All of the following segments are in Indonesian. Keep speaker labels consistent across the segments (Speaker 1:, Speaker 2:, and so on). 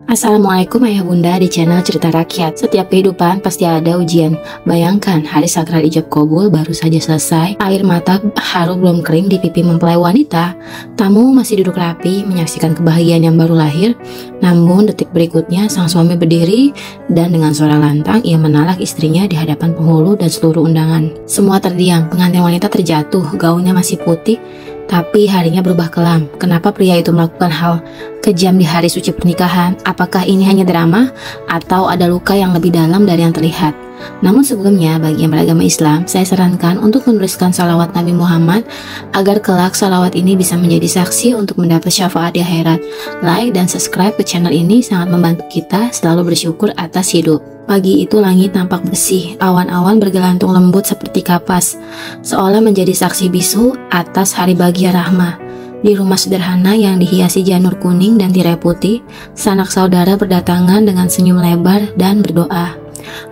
Speaker 1: Assalamualaikum ayah bunda di channel Cerita Rakyat. Setiap kehidupan pasti ada ujian. Bayangkan hari sakral ijab kabul baru saja selesai, air mata haru belum kering di pipi mempelai wanita. Tamu masih duduk rapi menyaksikan kebahagiaan yang baru lahir. Namun detik berikutnya sang suami berdiri dan dengan suara lantang ia menalak istrinya di hadapan penghulu dan seluruh undangan. Semua terdiam, pengantin wanita terjatuh, gaunnya masih putih tapi harinya berubah kelam. Kenapa pria itu melakukan hal kejam di hari suci pernikahan? Apakah ini hanya drama atau ada luka yang lebih dalam dari yang terlihat? Namun sebelumnya, bagi yang beragama Islam, saya sarankan untuk menuliskan salawat Nabi Muhammad agar kelak salawat ini bisa menjadi saksi untuk mendapat syafaat di akhirat. Like dan subscribe ke channel ini sangat membantu kita selalu bersyukur atas hidup. Pagi itu langit nampak bersih, awan-awan bergelantung lembut seperti kapas, seolah menjadi saksi bisu atas hari bahagia Rahma. Di rumah sederhana yang dihiasi janur kuning dan tirai putih, sanak saudara berdatangan dengan senyum lebar dan berdoa.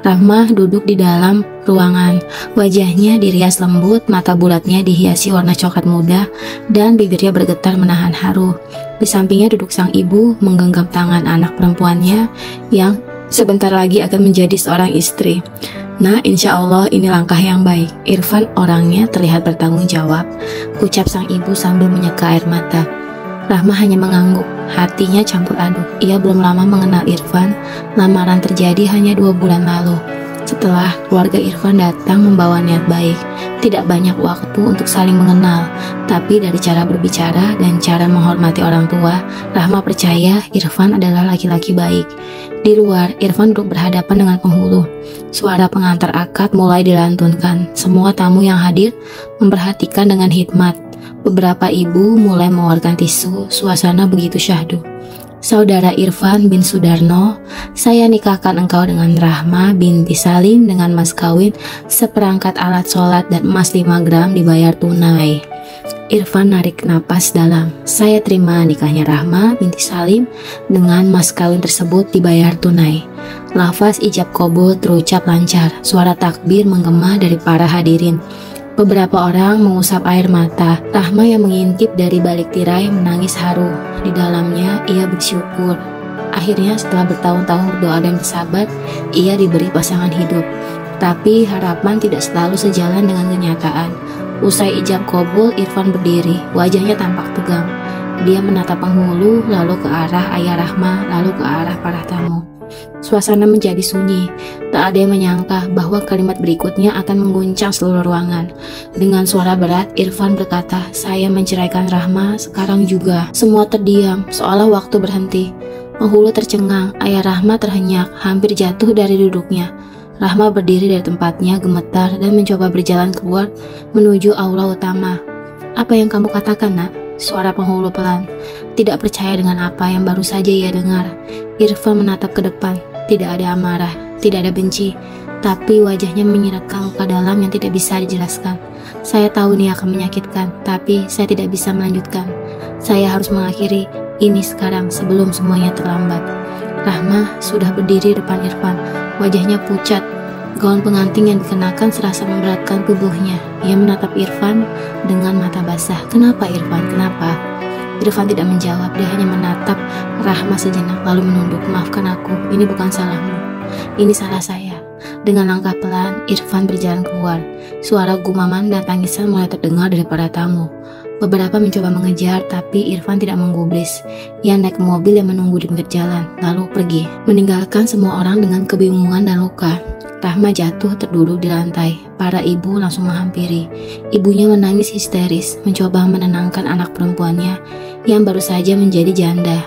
Speaker 1: Rahma duduk di dalam ruangan, wajahnya dirias lembut, mata bulatnya dihiasi warna coklat muda, dan bibirnya bergetar menahan haru. Di sampingnya duduk sang ibu menggenggam tangan anak perempuannya yang sebentar lagi akan menjadi seorang istri. Nah, insya Allah ini langkah yang baik. Irfan orangnya terlihat bertanggung jawab, ucap sang ibu sambil menyeka air mata. Rahma hanya mengangguk, hatinya campur aduk. Ia belum lama mengenal Irfan, lamaran terjadi hanya 2 bulan lalu. Setelah keluarga Irfan datang membawa niat baik, tidak banyak waktu untuk saling mengenal, tapi dari cara berbicara dan cara menghormati orang tua, Rahma percaya Irfan adalah laki-laki baik. Di luar, Irfan duduk berhadapan dengan penghulu. Suara pengantar akad mulai dilantunkan. Semua tamu yang hadir memperhatikan dengan hikmat. Beberapa ibu mulai mengeluarkan tisu, suasana begitu syahdu. Saudara Irfan bin Sudarno, saya nikahkan engkau dengan Rahma binti Salim dengan mas kawin seperangkat alat sholat dan emas 5 gram dibayar tunai. Irfan narik napas dalam. Saya terima nikahnya Rahma binti Salim dengan mas kawin tersebut dibayar tunai. Lafaz ijab kabul terucap lancar, suara takbir menggema dari para hadirin. Beberapa orang mengusap air mata. Rahma yang mengintip dari balik tirai menangis haru. Di dalamnya ia bersyukur. Akhirnya setelah bertahun-tahun berdoa dan bersabar, ia diberi pasangan hidup. Tapi harapan tidak selalu sejalan dengan kenyataan. Usai ijab kabul, Irfan berdiri, wajahnya tampak tegang. Dia menatap penghulu, lalu ke arah ayah Rahma, lalu ke arah para tamu. Suasana menjadi sunyi. Tak ada yang menyangka bahwa kalimat berikutnya akan mengguncang seluruh ruangan. Dengan suara berat, Irfan berkata, saya menceraikan Rahma sekarang juga. Semua terdiam, seolah waktu berhenti. Penghulu tercengang, ayah Rahma terhenyak, hampir jatuh dari duduknya. Rahma berdiri dari tempatnya, gemetar dan mencoba berjalan keluar menuju aula utama. Apa yang kamu katakan, nak? Suara penghulu pelan. Tidak percaya dengan apa yang baru saja ia dengar. Irfan menatap ke depan. Tidak ada amarah, tidak ada benci, tapi wajahnya menyiratkan luka dalam yang tidak bisa dijelaskan. Saya tahu ini akan menyakitkan, tapi saya tidak bisa melanjutkan. Saya harus mengakhiri ini sekarang sebelum semuanya terlambat. Rahma sudah berdiri depan Irfan. Wajahnya pucat. Gaun pengantin yang dikenakan serasa memberatkan tubuhnya. Ia menatap Irfan dengan mata basah. Kenapa Irfan? Kenapa? Irfan tidak menjawab. Dia hanya menatap Rahma sejenak lalu menunduk. Maafkan aku, ini bukan salahmu. Ini salah saya. Dengan langkah pelan, Irfan berjalan keluar. Suara gumaman dan tangisan mulai terdengar dari para tamu. Beberapa mencoba mengejar, tapi Irfan tidak menggubris. Ia naik ke mobil yang menunggu di pinggir jalan, lalu pergi, meninggalkan semua orang dengan kebingungan dan luka. Rahma jatuh terduduk di lantai. Para ibu langsung menghampiri. Ibunya menangis histeris, mencoba menenangkan anak perempuannya yang baru saja menjadi janda.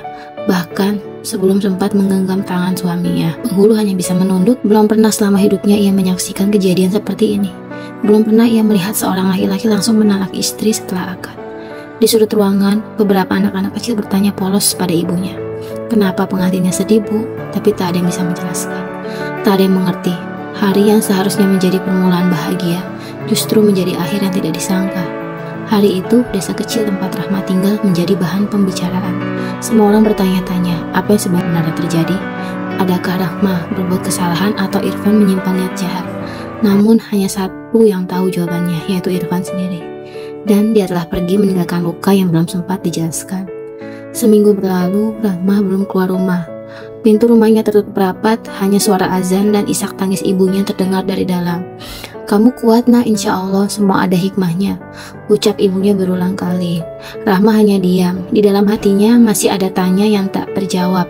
Speaker 1: Bahkan sebelum sempat menggenggam tangan suaminya, penghulu hanya bisa menunduk. Belum pernah selama hidupnya ia menyaksikan kejadian seperti ini. Belum pernah ia melihat seorang laki-laki langsung menalak istri setelah akad. Di sudut ruangan, beberapa anak-anak kecil bertanya polos pada ibunya. Kenapa pengantinnya sedih, Bu? Tapi tak ada yang bisa menjelaskan. Tak ada yang mengerti. Hari yang seharusnya menjadi permulaan bahagia, justru menjadi akhir yang tidak disangka. Hari itu, desa kecil tempat Rahma tinggal menjadi bahan pembicaraan. Semua orang bertanya-tanya, apa yang sebenarnya terjadi? Adakah Rahma berbuat kesalahan atau Irfan menyimpan niat jahat? Namun hanya satu yang tahu jawabannya, yaitu Irfan sendiri. Dan dia telah pergi meninggalkan luka yang belum sempat dijelaskan. Seminggu berlalu, Rahma belum keluar rumah. Pintu rumahnya tertutup rapat, hanya suara azan dan isak tangis ibunya terdengar dari dalam. "Kamu kuat nak, insya Allah semua ada hikmahnya," ucap ibunya berulang kali. Rahma hanya diam. Di dalam hatinya masih ada tanya yang tak terjawab.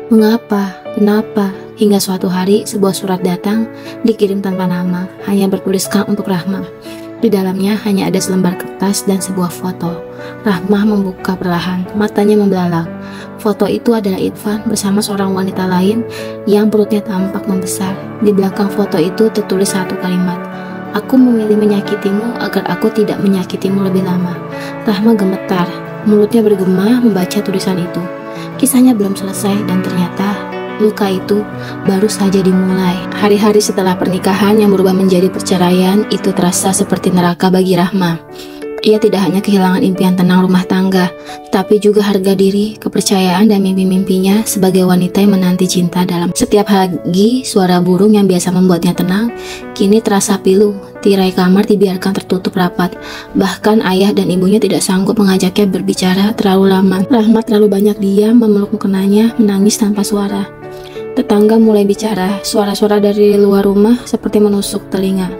Speaker 1: Mengapa? Kenapa? Hingga suatu hari sebuah surat datang, dikirim tanpa nama, hanya bertuliskan untuk Rahma. Di dalamnya hanya ada selembar kertas dan sebuah foto. Rahma membuka perlahan, matanya membelalak. Foto itu adalah Irfan bersama seorang wanita lain yang perutnya tampak membesar. Di belakang foto itu tertulis satu kalimat, "Aku memilih menyakitimu agar aku tidak menyakitimu lebih lama." Rahma gemetar, mulutnya bergema membaca tulisan itu. Kisahnya belum selesai dan ternyata luka itu baru saja dimulai. Hari-hari setelah pernikahan yang berubah menjadi perceraian itu terasa seperti neraka bagi Rahma. Ia tidak hanya kehilangan impian tenang rumah tangga, tapi juga harga diri, kepercayaan, dan mimpi-mimpinya sebagai wanita yang menanti cinta dalam setiap pagi. Suara burung yang biasa membuatnya tenang, kini terasa pilu. Tirai kamar dibiarkan tertutup rapat. Bahkan ayah dan ibunya tidak sanggup mengajaknya berbicara terlalu lama. Rahma terlalu banyak diam, memeluk mukenanya, menangis tanpa suara. Tetangga mulai bicara, suara-suara dari luar rumah seperti menusuk telinga.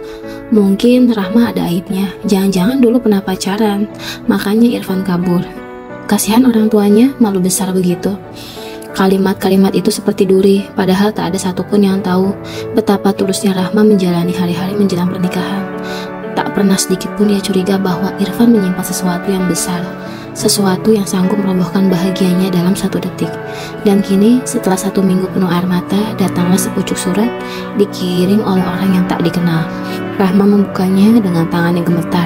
Speaker 1: Mungkin Rahma ada aibnya, jangan-jangan dulu pernah pacaran, makanya Irfan kabur. Kasihan orang tuanya, malu besar begitu. Kalimat-kalimat itu seperti duri, padahal tak ada satupun yang tahu betapa tulusnya Rahma menjalani hari-hari menjelang pernikahan. Tak pernah sedikit pun ia curiga bahwa Irfan menyimpan sesuatu yang besar, sesuatu yang sanggup merobohkan bahagianya dalam satu detik. Dan kini, setelah 1 minggu penuh air mata, datanglah sepucuk surat dikirim oleh orang yang tak dikenal. Rahma membukanya dengan tangan yang gemetar.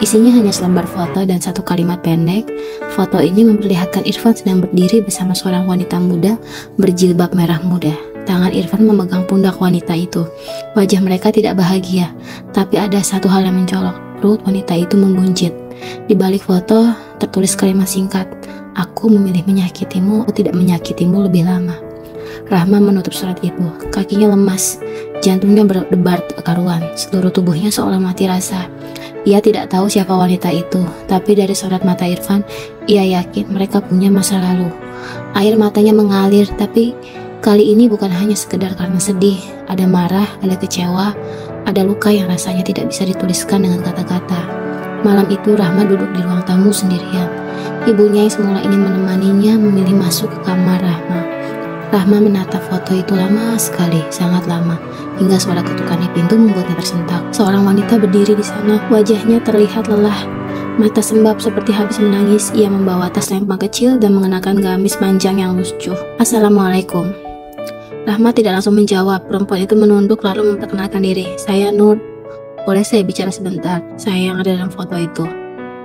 Speaker 1: Isinya hanya selembar foto dan satu kalimat pendek. Foto ini memperlihatkan Irfan sedang berdiri bersama seorang wanita muda berjilbab merah muda. Tangan Irfan memegang pundak wanita itu. Wajah mereka tidak bahagia, tapi ada satu hal yang mencolok. Perut wanita itu membuncit. Di balik foto tertulis kalimat singkat, "Aku memilih menyakitimu atau tidak menyakitimu lebih lama." Rahma menutup surat itu. Kakinya lemas, jantungnya berdebar tak karuan, seluruh tubuhnya seolah mati rasa. Ia tidak tahu siapa wanita itu, tapi dari sorot mata Irfan, ia yakin mereka punya masa lalu. Air matanya mengalir, tapi kali ini bukan hanya sekedar karena sedih. Ada marah, ada kecewa, ada luka yang rasanya tidak bisa dituliskan dengan kata-kata. Malam itu Rahma duduk di ruang tamu sendirian. Ibunya yang semula ingin menemaninya memilih masuk ke kamar Rahma. Rahma menatap foto itu lama sekali, sangat lama, hingga suara ketukan di pintu membuatnya tersentak. Seorang wanita berdiri di sana, wajahnya terlihat lelah, mata sembab seperti habis menangis. Ia membawa tas lempang kecil dan mengenakan gamis panjang yang lucu. "Assalamualaikum." Rahma tidak langsung menjawab. Perempuan itu menunduk lalu memperkenalkan diri. "Saya Nur. Boleh saya bicara sebentar? Saya yang ada dalam foto itu."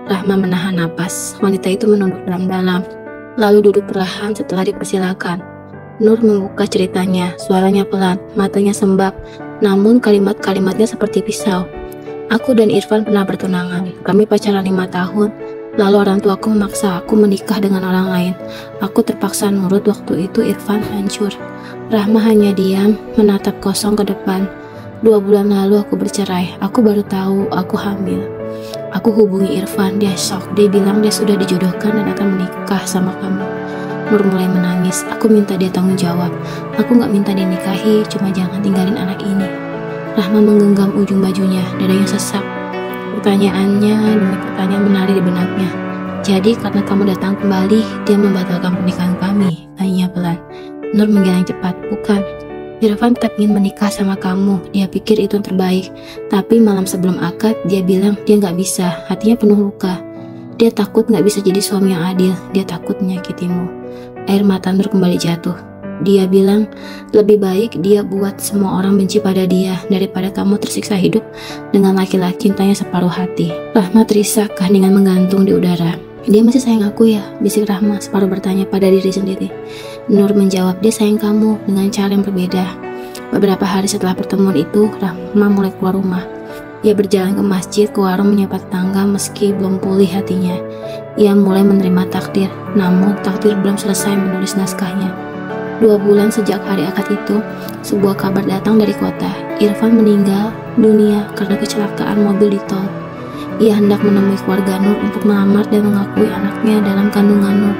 Speaker 1: Rahma menahan napas. Wanita itu menunduk dalam-dalam, lalu duduk perlahan setelah dipersilakan. Nur membuka ceritanya, suaranya pelan, matanya sembab, namun kalimat-kalimatnya seperti pisau. "Aku dan Irfan pernah bertunangan. Kami pacaran 5 tahun. Lalu orang tuaku memaksa aku menikah dengan orang lain. Aku terpaksa nurut. Waktu itu Irfan hancur." Rahma hanya diam, menatap kosong ke depan. "2 bulan lalu aku bercerai. Aku baru tahu aku hamil. Aku hubungi Irfan, dia shock. Dia bilang dia sudah dijodohkan dan akan menikah sama kamu." Nur mulai menangis. "Aku minta dia tanggung jawab. Aku gak minta dinikahi, cuma jangan tinggalin anak ini." Rahma menggenggam ujung bajunya, dadanya sesak. Pertanyaannya demi pertanyaan menari di benaknya. "Jadi karena kamu datang kembali, dia membatalkan pernikahan kami?" tanya pelan. Nur menggeleng cepat. "Bukan. Irfan tetap ingin menikah sama kamu. Dia pikir itu yang terbaik. Tapi malam sebelum akad, dia bilang dia gak bisa. Hatinya penuh luka. Dia takut gak bisa jadi suami yang adil. Dia takut menyakitimu." Air mata Nur kembali jatuh. Dia bilang, "Lebih baik dia buat semua orang benci pada dia daripada kamu tersiksa hidup dengan laki-laki cintanya separuh hati." Rahma terisak, dengan menggantung di udara. "Dia masih sayang aku ya?" bisik Rahma separuh bertanya pada diri sendiri. Nur menjawab, "Dia sayang kamu dengan cara yang berbeda." Beberapa hari setelah pertemuan itu, Rahma mulai keluar rumah. Ia berjalan ke masjid, ke warung, menyapa tetangga meski belum pulih hatinya. Ia mulai menerima takdir, namun takdir belum selesai menulis naskahnya. 2 bulan sejak hari akad itu, sebuah kabar datang dari kota. Irfan meninggal dunia karena kecelakaan mobil di tol. Ia hendak menemui keluarga Nur untuk melamar dan mengakui anaknya dalam kandungan Nur.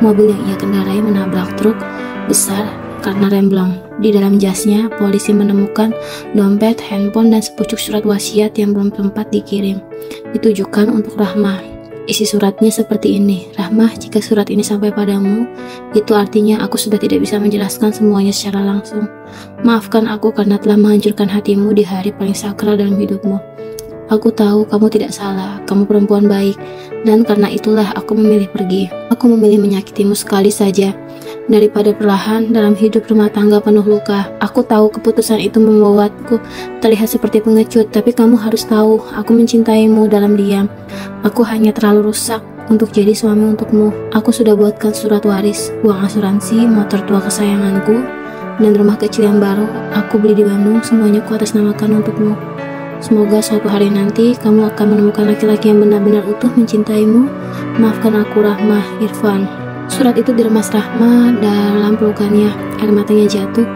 Speaker 1: Mobil yang ia kendarai menabrak truk besar karena remblong. Di dalam jasnya, polisi menemukan dompet, handphone, dan sepucuk surat wasiat yang belum sempat dikirim. Ditujukan untuk Rahma. Isi suratnya seperti ini: Rahmah, jika surat ini sampai padamu, itu artinya aku sudah tidak bisa menjelaskan semuanya secara langsung. Maafkan aku karena telah menghancurkan hatimu di hari paling sakral dalam hidupmu. Aku tahu kamu tidak salah, kamu perempuan baik, dan karena itulah aku memilih pergi. Aku memilih menyakitimu sekali saja, daripada perlahan dalam hidup rumah tangga penuh luka. Aku tahu keputusan itu membuatku terlihat seperti pengecut, tapi kamu harus tahu, aku mencintaimu dalam diam. Aku hanya terlalu rusak untuk jadi suami untukmu. Aku sudah buatkan surat waris, uang asuransi, motor tua kesayanganku, dan rumah kecil yang baru aku beli di Bandung. Semuanya ku atasnamakan untukmu. Semoga suatu hari nanti kamu akan menemukan laki-laki yang benar-benar utuh mencintaimu. Maafkan aku, Rahmah, Irfan. Surat itu diremas Rahma dalam pelukannya. Air matanya jatuh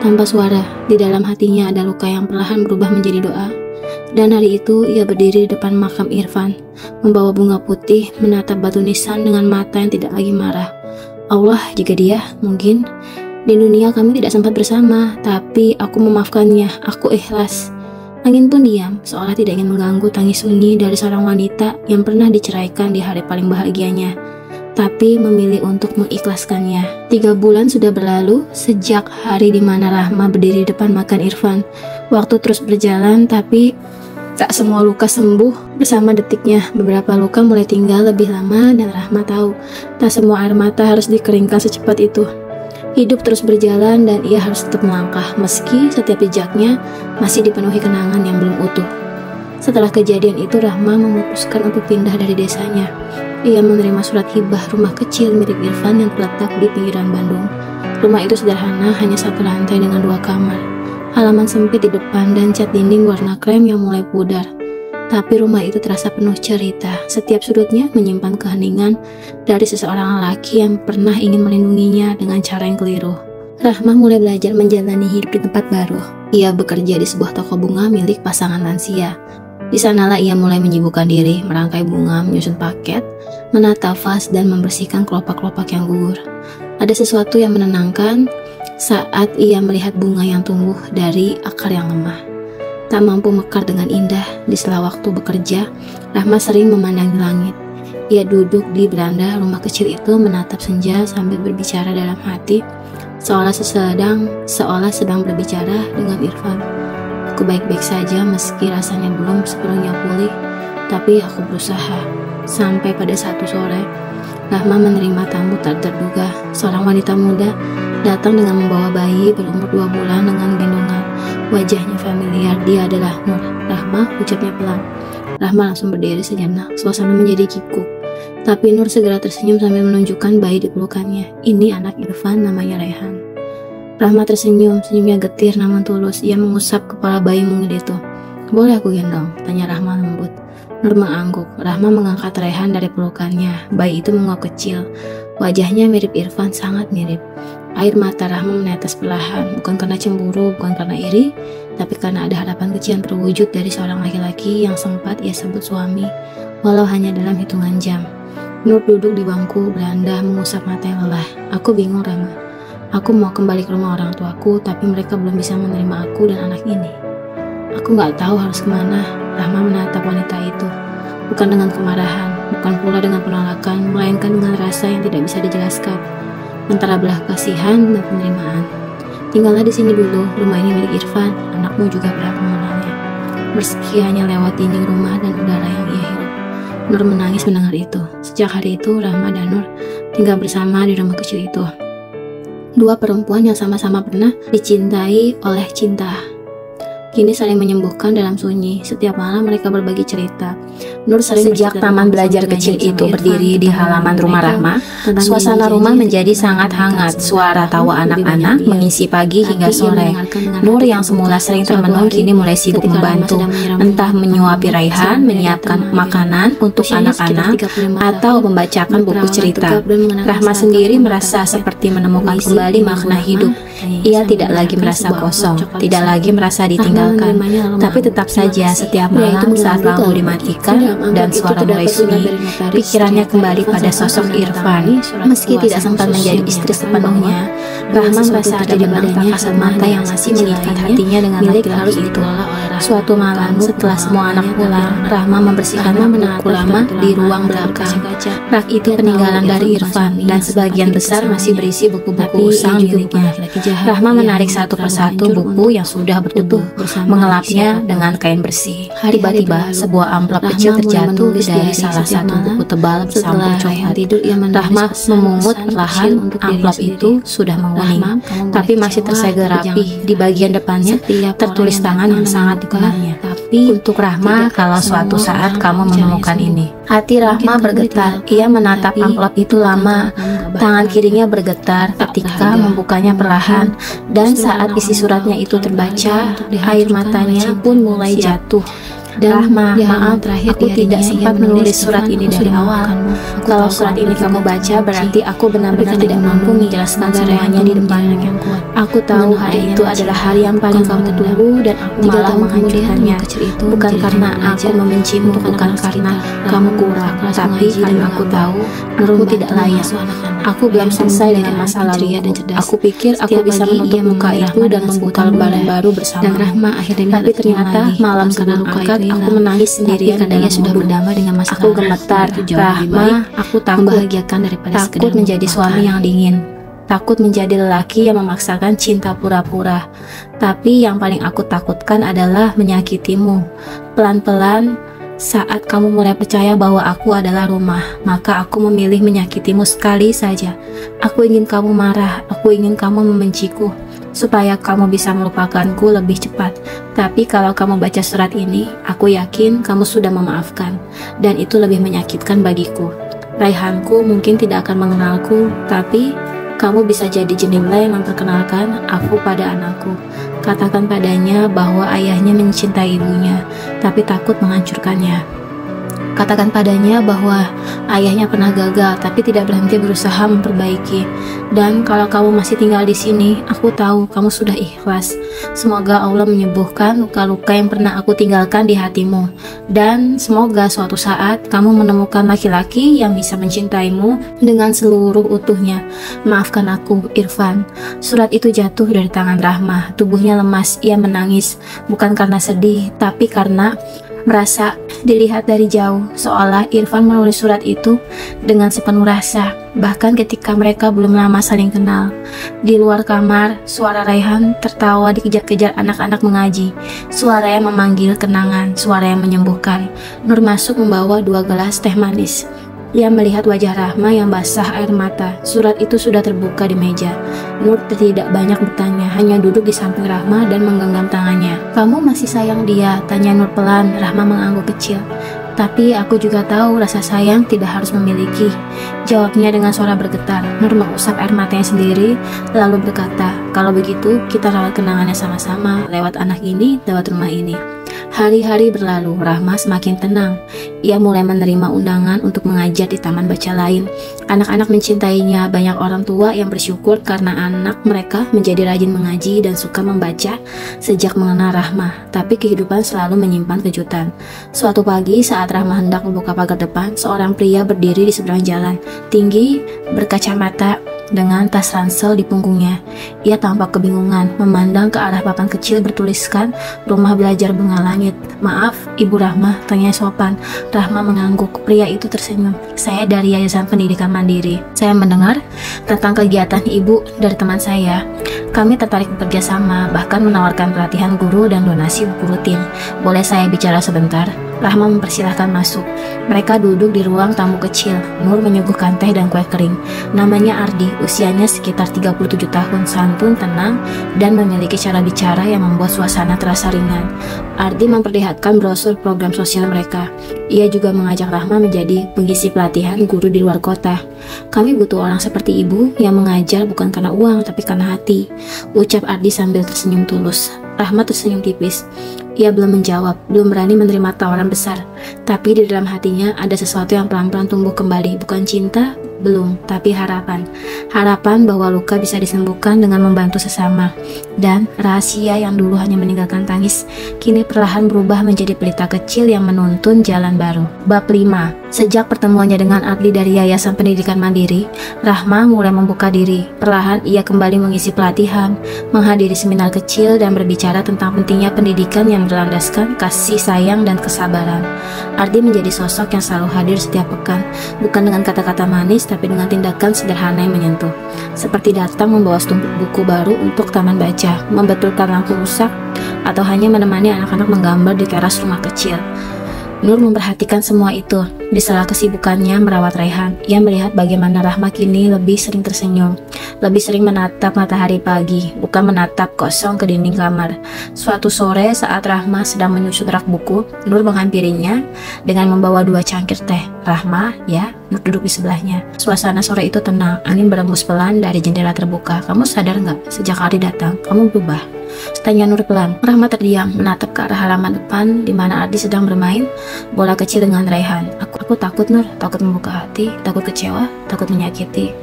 Speaker 1: tanpa suara. Di dalam hatinya ada luka yang perlahan berubah menjadi doa. Dan hari itu ia berdiri di depan makam Irfan, membawa bunga putih, menatap batu nisan dengan mata yang tidak lagi marah. Allah, jika dia, mungkin di dunia kami tidak sempat bersama, tapi aku memaafkannya, aku ikhlas. Angin pun diam, seolah tidak ingin mengganggu tangis sunyi dari seorang wanita yang pernah diceraikan di hari paling bahagianya, tapi memilih untuk mengikhlaskannya. 3 bulan sudah berlalu sejak hari di mana Rahma berdiri di depan makam Irfan. Waktu terus berjalan, tapi tak semua luka sembuh bersama detiknya. Beberapa luka mulai tinggal lebih lama, dan Rahma tahu tak semua air mata harus dikeringkan secepat itu. Hidup terus berjalan dan ia harus tetap melangkah, meski setiap jejaknya masih dipenuhi kenangan yang belum utuh. Setelah kejadian itu, Rahma memutuskan untuk pindah dari desanya. Ia menerima surat hibah rumah kecil milik Irfan yang terletak di pinggiran Bandung. Rumah itu sederhana, hanya 1 lantai dengan 2 kamar. Halaman sempit di depan dan cat dinding warna krem yang mulai pudar. Tapi rumah itu terasa penuh cerita. Setiap sudutnya menyimpan keheningan dari seseorang lelaki yang pernah ingin melindunginya dengan cara yang keliru. Rahma mulai belajar menjalani hidup di tempat baru. Ia bekerja di sebuah toko bunga milik pasangan lansia. Di sanalah ia mulai menyibukkan diri, merangkai bunga, menyusun paket, menata vas, dan membersihkan kelopak-kelopak yang gugur. Ada sesuatu yang menenangkan saat ia melihat bunga yang tumbuh dari akar yang lemah, tak mampu mekar dengan indah. Di sela waktu bekerja, Rahma sering memandang langit. Ia duduk di beranda rumah kecil itu, menatap senja sambil berbicara dalam hati, seolah sedang berbicara dengan Irfan. Aku baik-baik saja meski rasanya belum sepenuhnya pulih, tapi aku berusaha. Sampai pada satu sore, Rahma menerima tamu tak terduga. Seorang wanita muda datang dengan membawa bayi berumur 2 bulan dengan gendongan. Wajahnya familiar. Dia adalah Nur. Rahma, ucapnya pelan. Rahma langsung berdiri sejenak. Suasana menjadi kikuk. Tapi Nur segera tersenyum sambil menunjukkan bayi di pelukannya. Ini anak Irfan, namanya Rehan. Rahma tersenyum, senyumnya getir namun tulus. Ia mengusap kepala bayi mungil itu. Boleh aku gendong? Tanya Rahma lembut. Nur mengangguk. Rahma mengangkat Rehan dari pelukannya. Bayi itu menguap kecil. Wajahnya mirip Irfan, sangat mirip. Air mata Rahma menetes perlahan, bukan karena cemburu, bukan karena iri, tapi karena ada harapan kecil yang terwujud dari seorang laki-laki yang sempat ia sebut suami, walau hanya dalam hitungan jam. Nur duduk di bangku beranda, mengusap mata yang lelah. Aku bingung, Rahma. Aku mau kembali ke rumah orang tuaku, tapi mereka belum bisa menerima aku dan anak ini. Aku nggak tahu harus kemana. Rahma menatap wanita itu, bukan dengan kemarahan, bukan pula dengan penolakan, melainkan dengan rasa yang tidak bisa dijelaskan, antara belah kasihan dan penerimaan. Tinggallah di sini dulu, rumah ini milik Irfan, anakmu juga berhak mengenalnya, meski hanya lewat dinding rumah dan udara yang ia hirup. Nur menangis mendengar itu. Sejak hari itu, Rahma dan Nur tinggal bersama di rumah kecil itu. 2 perempuan yang sama-sama pernah dicintai oleh cinta, kini saling menyembuhkan dalam sunyi. Setiap malam mereka berbagi cerita. Nur sering
Speaker 2: Sejak taman belajar kecil itu berdiri di halaman rumah Rahma, suasana rumah menjadi sangat hangat. Suara tawa anak-anak mengisi pagi hingga sore. Nur yang semula sering termenung kini mulai sibuk membantu, entah menyuapi Raihan, menyiapkan makanan untuk anak-anak, atau membacakan buku cerita. Rahma sendiri merasa seperti menemukan kembali makna hidup. Ia tidak lagi merasa kosong, tidak lagi merasa ditinggalkan, tapi tetap saja setiap malam saat lampu dimatikan dan suara mulai sunyi, pikirannya kembali pada sosok Irfan. Meski tidak sempat menjadi istri sepenuhnya, Rahma merasa ada benang kasat mata yang masih mengikat hatinya dengan laki-laki itu. Suatu malam setelah semua anak pulang, Rahma membersihkan buku lama di ruang belakang. Rak itu peninggalan dari Irfan dan sebagian besar masih berisi buku-buku usang miliknya. Rahma menarik satu persatu buku yang sudah bertubuh, mengelapnya dengan kain bersih. Tiba-tiba sebuah amplop kecil terjatuh dari salah satu buku tebal bersampul coklat. Rahma memungut perlahan. Amplop itu sudah menguning, tapi masih tersegel rapi. Di bagian depannya tertulis tangan yang sangat dikenalnya. Tapi untuk Rahma, kalau suatu saat kamu menemukan ini. Hati Rahma bergetar. Ia menatap amplop itu lama. Tangan kirinya bergetar ketika membukanya perlahan. Dan saat isi suratnya itu terbaca, air matanya pun mulai jatuh. Rahma, maaf, aku tidak sempat menulis surat ini dari awal. Kalau surat ini kamu baca, berarti aku benar-benar tidak mampu menjelaskan semuanya di depanmu. Aku tahu hari itu adalah hari yang paling kamu tunggu dan aku malah menghancurkannya. Bukan karena aku membencimu, bukan karena kamu kurang, tapi karena aku tahu aku tidak layak. Aku belum selesai dengan masa lalu. Aku pikir aku bisa menutup luka itu dan membuka lembaran baru bersama. Tapi ternyata malam sebelum akad aku menangis sendirian karena sudah berdamai dengan masa lalu. Aku gemetar, Rahma, aku takut menjadi suami yang dingin. Takut menjadi lelaki yang memaksakan cinta pura-pura. Tapi yang paling aku takutkan adalah menyakitimu. Pelan-pelan, saat kamu mulai percaya bahwa aku adalah rumah, maka aku memilih menyakitimu sekali saja. Aku ingin kamu marah, aku ingin kamu membenciku, supaya kamu bisa melupakanku lebih cepat. Tapi kalau kamu baca surat ini, aku yakin kamu sudah memaafkan, dan itu lebih menyakitkan bagiku. Raihanku mungkin tidak akan mengenalku, tapi kamu bisa jadi jendela yang memperkenalkan aku pada anakku. Katakan padanya bahwa ayahnya mencintai ibunya, tapi takut menghancurkannya. Katakan padanya bahwa ayahnya pernah gagal, tapi tidak berhenti berusaha memperbaiki. Dan kalau kamu masih tinggal di sini, aku tahu kamu sudah ikhlas. Semoga Allah menyembuhkan luka-luka yang pernah aku tinggalkan di hatimu. Dan semoga suatu saat kamu menemukan laki-laki yang bisa mencintaimu dengan seluruh utuhnya. Maafkan aku, Irfan. Surat itu jatuh dari tangan Rahma. Tubuhnya lemas, ia menangis. Bukan karena sedih, tapi karena merasa dilihat dari jauh, seolah Irfan menulis surat itu dengan sepenuh rasa, bahkan ketika mereka belum lama saling kenal. Di luar kamar, suara Raihan tertawa dikejar-kejar anak-anak mengaji. Suara yang memanggil kenangan, suara yang menyembuhkan. Nur masuk membawa 2 gelas teh manis. Ia melihat wajah Rahma yang basah air mata. Surat itu sudah terbuka di meja. Nur tidak banyak bertanya, hanya duduk di samping Rahma dan menggenggam tangannya. "Kamu masih sayang dia?" tanya Nur pelan. Rahma mengangguk kecil. "Tapi aku juga tahu rasa sayang tidak harus memiliki," jawabnya dengan suara bergetar. Nur mengusap air matanya sendiri, lalu berkata, "Kalau begitu, kita rawat kenangannya sama-sama, lewat anak ini, lewat rumah ini." Hari-hari berlalu, Rahma semakin tenang. Ia mulai menerima undangan untuk mengajar di taman baca lain. Anak-anak mencintainya, banyak orang tua yang bersyukur karena anak mereka menjadi rajin mengaji dan suka membaca sejak mengenal Rahma. Tapi kehidupan selalu menyimpan kejutan. Suatu pagi saat Rahma hendak membuka pagar depan, seorang pria berdiri di seberang jalan, tinggi, berkacamata, dengan tas ransel di punggungnya. Ia tampak kebingungan, memandang ke arah papan kecil bertuliskan Rumah Belajar Bunga Langit. "Maaf, Ibu Rahma," tanya sopan. Rahma mengangguk. Pria itu tersenyum. "Saya dari Yayasan Pendidikan Mandiri. Saya mendengar tentang kegiatan Ibu dari teman saya. Kami tertarik bekerja sama, bahkan menawarkan pelatihan guru dan donasi buku rutin. Boleh saya bicara sebentar?" Rahma mempersilahkan masuk. Mereka duduk di ruang tamu kecil. Nur menyuguhkan teh dan kue kering. Namanya Ardi, usianya sekitar 37 tahun, santun, tenang, dan memiliki cara bicara yang membuat suasana terasa ringan. Ardi memperlihatkan brosur program sosial mereka. Ia juga mengajak Rahma menjadi pengisi pelatihan guru di luar kota. "Kami butuh orang seperti ibu yang mengajar bukan karena uang, tapi karena hati," ucap Ardi sambil tersenyum tulus. Rahma tersenyum tipis. Ia belum menjawab, belum berani menerima tawaran besar. Tapi di dalam hatinya ada sesuatu yang pelan-pelan tumbuh kembali. Bukan cinta, belum, tapi harapan. Harapan bahwa luka bisa disembuhkan dengan membantu sesama. Dan rahasia yang dulu hanya meninggalkan tangis, kini perlahan berubah menjadi pelita kecil yang menuntun jalan baru. Bab 5. Sejak pertemuannya dengan Adli dari Yayasan Pendidikan Mandiri, Rahma mulai membuka diri. Perlahan ia kembali mengisi pelatihan, menghadiri seminar kecil, dan berbicara tentang pentingnya pendidikan yang berlandaskan kasih sayang dan kesabaran. Ardi menjadi sosok yang selalu hadir setiap pekan, bukan dengan kata-kata manis, tapi dengan tindakan sederhana yang menyentuh. Seperti datang membawa setumpuk buku baru untuk taman baca, membetulkan lampu rusak, atau hanya menemani anak-anak menggambar di teras rumah kecil. Nur memperhatikan semua itu. Di sela kesibukannya merawat Raihan, ia melihat bagaimana Rahma kini lebih sering tersenyum, lebih sering menatap matahari pagi, bukan menatap kosong ke dinding kamar. Suatu sore saat Rahma sedang menyusut rak buku, Nur menghampirinya dengan membawa 2 cangkir teh. "Rahma, ya?" Nur duduk di sebelahnya. Suasana sore itu tenang, angin berembus pelan dari jendela terbuka. "Kamu sadar nggak, sejak Ardi datang, kamu berubah?" Tanya Nur pelan. Rahma terdiam, menatap ke arah halaman depan di mana Ardi sedang bermain bola kecil dengan Raihan. Aku takut, Nur, takut membuka hati, takut kecewa, takut menyakiti.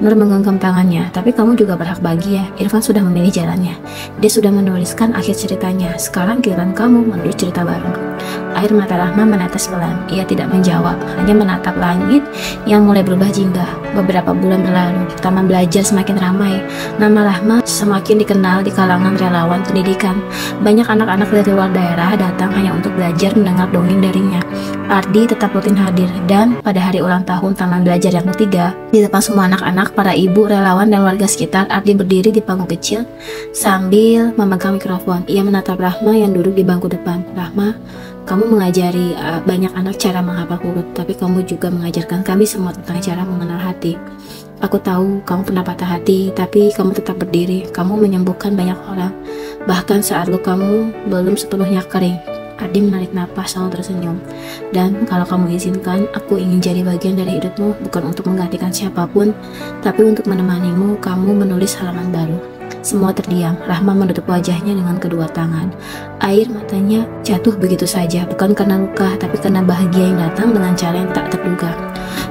Speaker 2: Nur menggenggam tangannya. "Tapi kamu juga berhak bahagia. Irfan sudah memilih jalannya. Dia sudah menuliskan akhir ceritanya. Sekarang giliran kamu menulis cerita baru." Air mata Rahma menetes pelan. Ia tidak menjawab, hanya menatap langit yang mulai berubah jingga. Beberapa bulan berlalu, taman belajar semakin ramai. Nama Rahma semakin dikenal di kalangan relawan pendidikan. Banyak anak-anak dari luar daerah datang hanya untuk belajar mendengar dongeng darinya. Ardi tetap rutin hadir, dan pada hari ulang tahun taman belajar yang ketiga, di depan semua anak-anak, para ibu, relawan, dan warga sekitar, Ardi berdiri di panggung kecil sambil memegang mikrofon. Ia menatap Rahma yang duduk di bangku depan. "Rahma, kamu mengajari banyak anak cara menghafal huruf, tapi kamu juga mengajarkan kami semua tentang cara mengenal hati. Aku tahu kamu pernah patah hati, tapi kamu tetap berdiri. Kamu menyembuhkan banyak orang, bahkan saat lukamu belum sepenuhnya kering." Ardi menarik napas lalu tersenyum. "Dan kalau kamu izinkan, aku ingin jadi bagian dari hidupmu, bukan untuk menggantikan siapapun, tapi untuk menemanimu kamu menulis halaman baru." Semua terdiam. Rahma menutup wajahnya dengan kedua tangan. Air matanya jatuh begitu saja, bukan karena luka, tapi karena bahagia yang datang dengan cara yang tak terduga.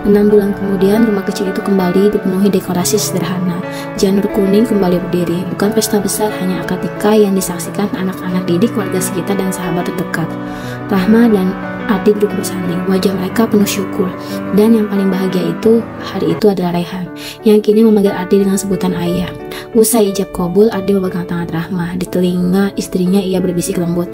Speaker 2: 6 bulan kemudian, rumah kecil itu kembali dipenuhi dekorasi sederhana. Janur kuning kembali berdiri, bukan pesta besar, hanya akad nikah yang disaksikan anak-anak didik, warga sekitar, dan sahabat terdekat. Rahma dan Ardi duduk bersanding, wajah mereka penuh syukur. Dan yang paling bahagia itu, hari itu adalah Raihan, yang kini memanggil Ardi dengan sebutan ayah. Usai ijab kabul, Ardi memegang tangan Rahma. Di telinga istrinya ia berbisik lembut,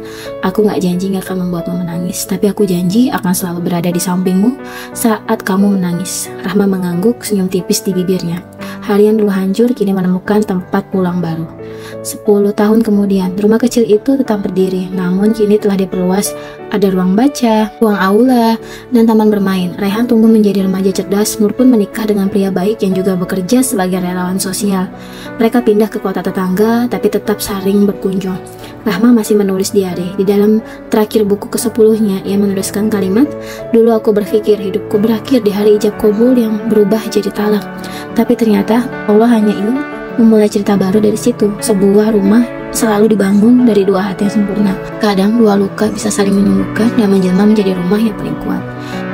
Speaker 2: "Aku gak janji gak akan membuatmu menangis, tapi aku janji akan selalu berada di sampingmu saat kamu menangis." Rahma mengangguk, senyum tipis di bibirnya. Hari yang dulu hancur kini menemukan tempat pulang baru. 10 tahun kemudian, rumah kecil itu tetap berdiri, namun kini telah diperluas. Ada ruang baca, ruang aula, dan taman bermain. Raihan tumbuh menjadi remaja cerdas. Nur pun menikah dengan pria baik yang juga bekerja sebagai relawan sosial. Mereka pindah ke kota tetangga, tapi tetap saling berkunjung. Rahma masih menulis diari. Di dalam terakhir buku ke-10-nya, ia menuliskan kalimat, "Dulu aku berpikir hidupku berakhir di hari ijab kabul yang berubah jadi talak. Tapi ternyata Allah hanya ingin memulai cerita baru dari situ. Sebuah rumah selalu dibangun dari 2 hati yang sempurna. Kadang 2 luka bisa saling menyembuhkan dan menjelma menjadi rumah yang paling kuat."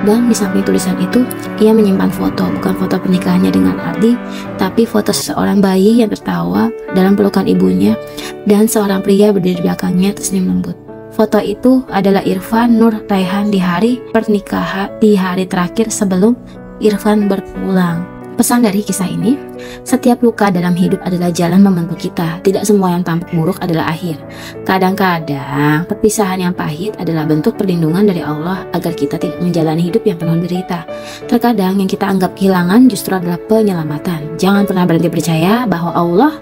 Speaker 2: Dan di samping tulisan itu, ia menyimpan foto, bukan foto pernikahannya dengan Ardi, tapi foto seseorang bayi yang tertawa dalam pelukan ibunya, dan seorang pria berdiri di belakangnya tersenyum lembut. Foto itu adalah Irfan, Nur, Raihan di hari pernikahan, di hari terakhir sebelum Irfan berpulang. Pesan dari kisah ini, setiap luka dalam hidup adalah jalan membentuk kita. Tidak semua yang tampak buruk adalah akhir. Kadang-kadang, perpisahan yang pahit adalah bentuk perlindungan dari Allah agar kita tidak menjalani hidup yang penuh derita. Terkadang yang kita anggap kehilangan justru adalah penyelamatan. Jangan pernah berhenti percaya bahwa Allah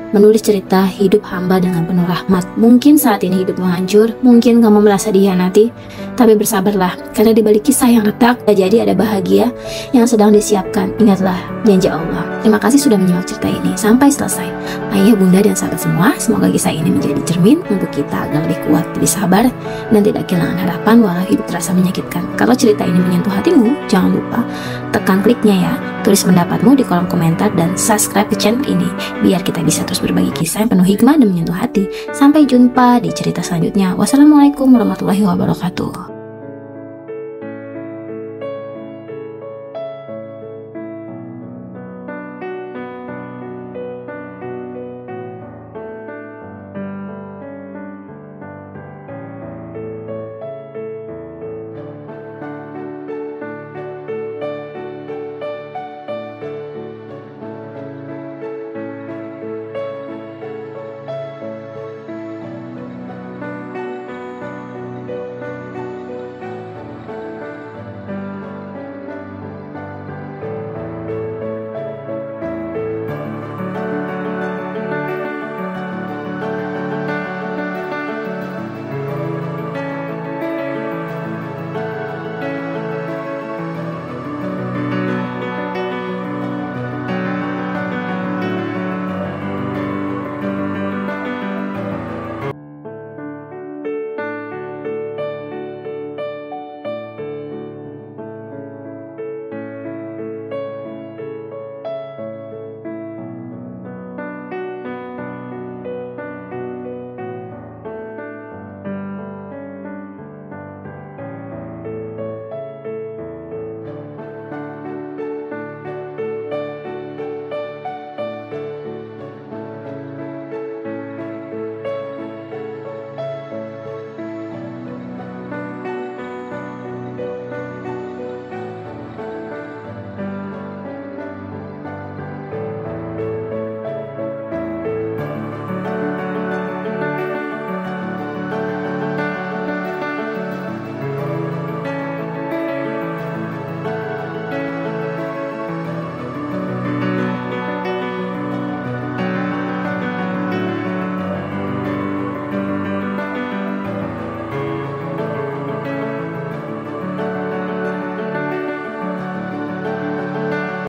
Speaker 2: menulis cerita hidup hamba dengan penuh rahmat. Mungkin saat ini hidupmu hancur, mungkin kamu merasa dihianati, tapi bersabarlah, karena di balik kisah yang retak, jadi ada bahagia yang sedang disiapkan. Ingatlah janji Allah. Terima kasih sudah menyimak cerita ini sampai selesai. Ayah, bunda, dan sahabat semua, semoga kisah ini menjadi cermin untuk kita agar lebih kuat, lebih sabar, dan tidak kehilangan harapan walau hidup terasa menyakitkan. Kalau cerita ini menyentuh hatimu, jangan lupa tekan kliknya ya. Tulis pendapatmu di kolom komentar dan subscribe ke channel ini biar kita bisa terus berbagi kisah yang penuh hikmah dan menyentuh hati. Sampai jumpa di cerita selanjutnya. Wassalamualaikum warahmatullahi wabarakatuh.